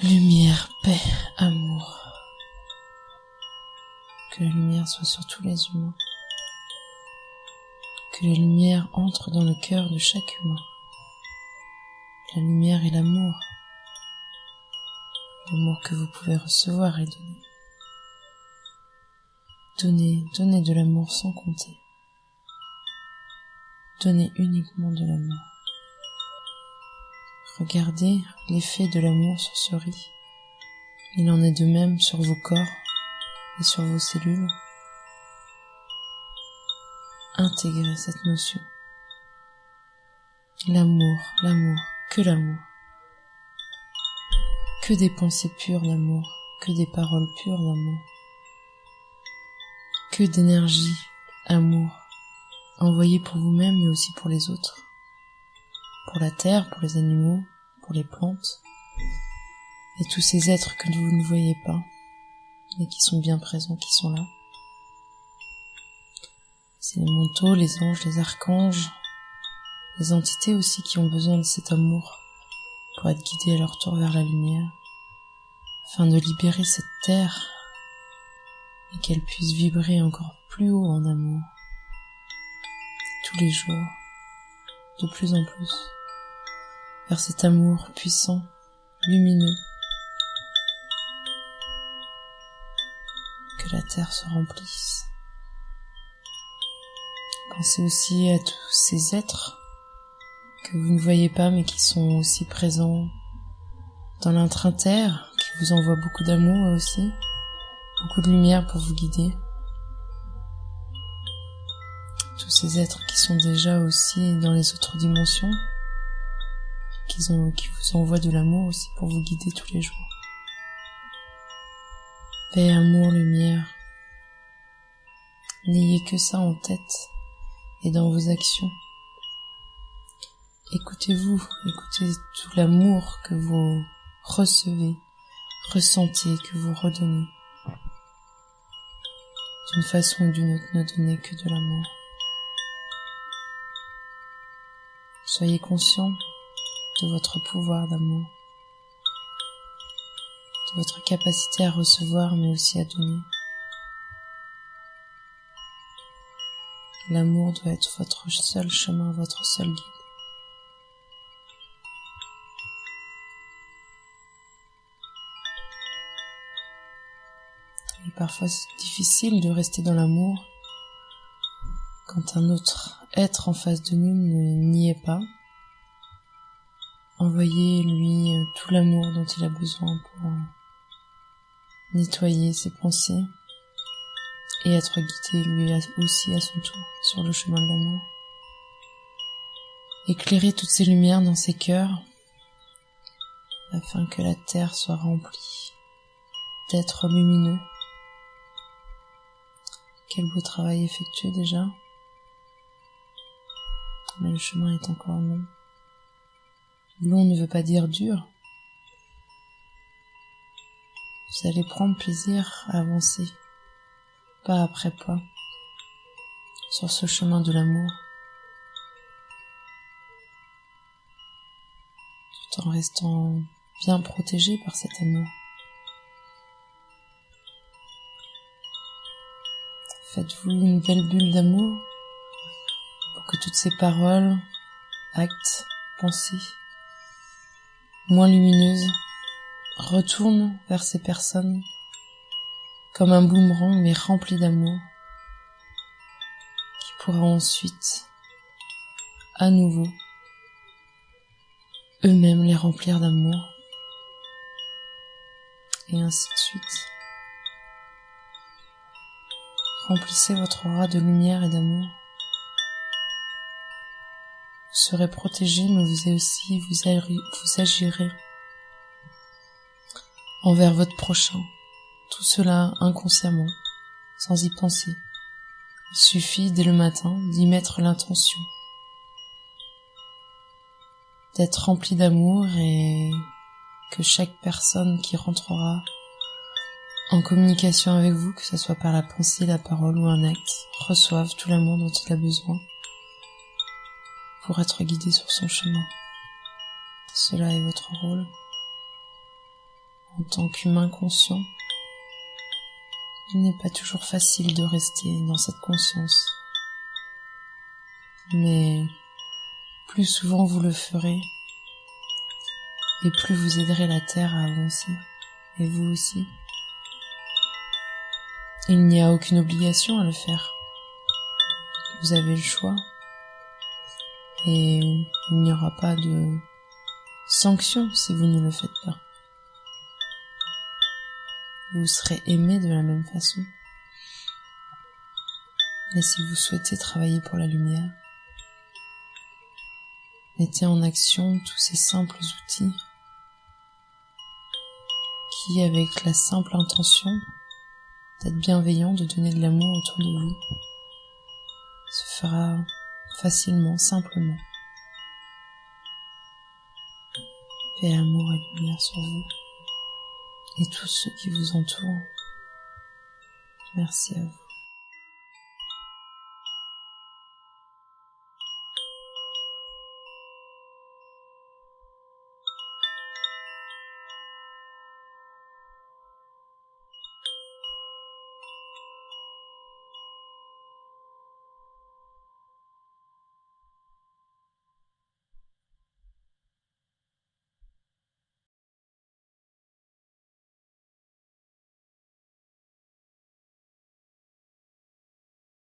Lumière, paix, amour. Que la lumière soit sur tous les humains. Que la lumière entre dans le cœur de chaque humain. La lumière est l'amour. L'amour que vous pouvez recevoir et donner. Donnez de l'amour sans compter. Donnez uniquement de l'amour. Regardez l'effet de l'amour sur ce riz. Il en est de même sur vos corps et sur vos cellules. Intégrez cette notion. L'amour, que l'amour. Que des pensées pures d'amour, que des paroles pures d'amour. Que d'énergie, amour, envoyée pour vous-même mais aussi pour les autres. Pour la terre, pour les animaux, pour les plantes, et tous ces êtres que vous ne voyez pas, mais qui sont bien présents, qui sont là. C'est les manteaux, les anges, les archanges, les entités aussi qui ont besoin de cet amour pour être guidés à leur tour vers la lumière, afin de libérer cette terre et qu'elle puisse vibrer encore plus haut en amour, tous les jours, de plus en plus, vers cet amour puissant, lumineux, que la terre se remplisse. Pensez aussi à tous ces êtres que vous ne voyez pas mais qui sont aussi présents dans l'intra-terre, qui vous envoient beaucoup d'amour aussi, beaucoup de lumière pour vous guider. Tous ces êtres qui sont déjà aussi dans les autres dimensions, qui vous envoient de l'amour aussi pour vous guider tous les jours. Paix, amour, lumière. N'ayez que ça en tête et dans vos actions. Écoutez-vous, écoutez tout l'amour que vous recevez, ressentez, que vous redonnez. D'une façon ou d'une autre, ne donnez que de l'amour. Soyez conscient de votre pouvoir d'amour, de votre capacité à recevoir mais aussi à donner. L'amour doit être votre seul chemin, votre seul guide. Et parfois c'est difficile de rester dans l'amour quand un autre être en face de nous n'y est pas. Envoyez-lui tout l'amour dont il a besoin pour nettoyer ses pensées et être guidé lui aussi à son tour sur le chemin de l'amour. Éclairez toutes ces lumières dans ses cœurs afin que la terre soit remplie d'êtres lumineux. Quel beau travail effectué déjà, mais le chemin est encore long. Long ne veut pas dire dur. Vous allez prendre plaisir à avancer, pas après pas, sur ce chemin de l'amour, tout en restant bien protégé par cet amour. Faites-vous une belle bulle d'amour pour que toutes ces paroles, actes, pensées moins lumineuses retournent vers ces personnes comme un boomerang mais rempli d'amour qui pourra ensuite à nouveau eux-mêmes les remplir d'amour et ainsi de suite. Remplissez votre aura de lumière et d'amour. Vous serez protégé, mais vous agirez envers votre prochain. Tout cela inconsciemment, sans y penser. Il suffit dès le matin d'y mettre l'intention, d'être rempli d'amour et que chaque personne qui rentrera en communication avec vous, que ce soit par la pensée, la parole ou un acte, reçoive tout l'amour dont il a besoin pour être guidé sur son chemin. Cela est votre rôle. en tant qu'humain conscient, il n'est pas toujours facile de rester dans cette conscience. Mais plus souvent vous le ferez, et plus vous aiderez la Terre à avancer, et vous aussi. Il n'y a aucune obligation à le faire. Vous avez le choix, et il n'y aura pas de sanction si vous ne le faites pas. Vous serez aimé de la même façon. Et si vous souhaitez travailler pour la lumière, mettez en action tous ces simples outils qui, avec la simple intention d'être bienveillant, de donner de l'amour autour de vous, se fera facilement, simplement. Paix, amour et lumière sur vous et tous ceux qui vous entourent. Merci à vous.